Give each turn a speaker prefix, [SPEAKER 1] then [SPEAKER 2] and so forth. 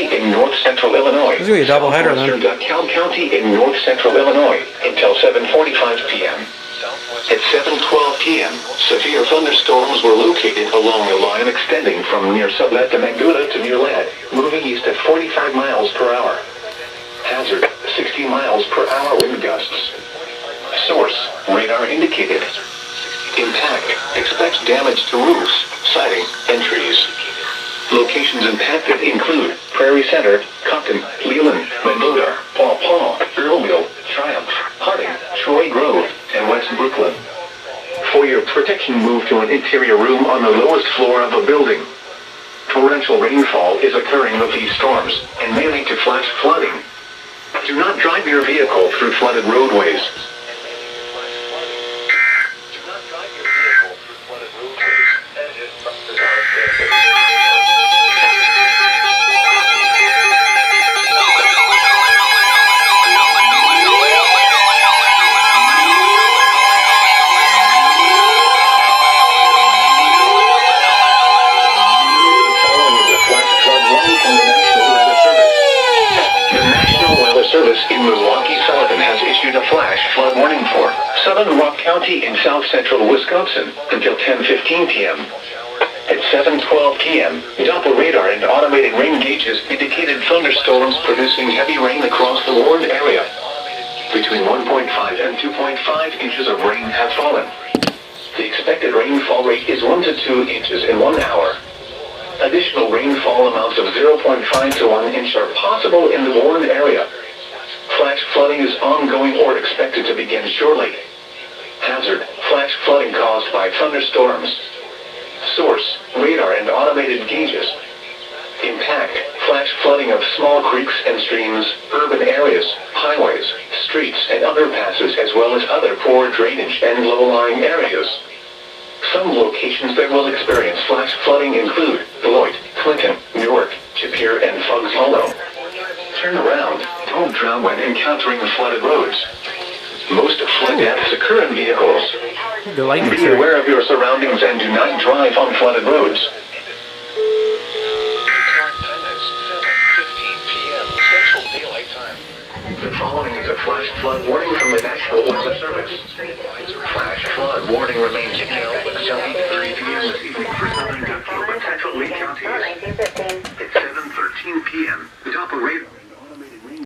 [SPEAKER 1] County in north-central Illinois.
[SPEAKER 2] This is going to be a doubleheader then.
[SPEAKER 1] Dekalb County in north-central Illinois until 7:45 p.m. At 7:12 p.m., severe thunderstorms were located along the line extending from near Salle to Megula to near Ladd, moving east at 45 miles per hour. Hazard, 60 miles per hour wind gusts. Source, radar indicated. Impact, expect damage to roofs, siding, and trees. Locations impacted include Prairie Center, Compton, Leland, Mendota, Paw Paw, Earlville, Triumph, Harding, Troy Grove, and West Brooklyn. For your protection, move to an interior room on the lowest floor of a building. Torrential rainfall is occurring with these storms, and may lead to flash flooding. Do not drive your vehicle through flooded roadways. In Milwaukee, Sullivan has issued a flash flood warning for southern Rock County in south-central Wisconsin until 10:15 p.m. At 7:12 p.m., Doppler radar and automated rain gauges indicated thunderstorms producing heavy rain across the warned area. Between 1.5 and 2.5 inches of rain have fallen. The expected rainfall rate is 1 to 2 inches in 1 hour. Additional rainfall amounts of 0.5 to 1 inch are possible in the warned area. Flash flooding is ongoing or expected to begin shortly. Hazard, flash flooding caused by thunderstorms. Source, radar and automated gauges. Impact, flash flooding of small creeks and streams, urban areas, highways, streets and underpasses, as well as other poor drainage and low-lying areas. Some locations that will experience flash flooding include Beloit, Clinton, Newark, Chippewa, and Fuggs Hollow. Turn around, don't drown when encountering flooded roads. Most flood deaths occur in vehicles. Be aware of your surroundings and do not drive on flooded roads. The following is a flash flood warning from the National Weather Service. Flash flood warning remains in effect until 8:30 p.m. this evening for southern Dekalb and central Lee counties. At 7:13 p.m.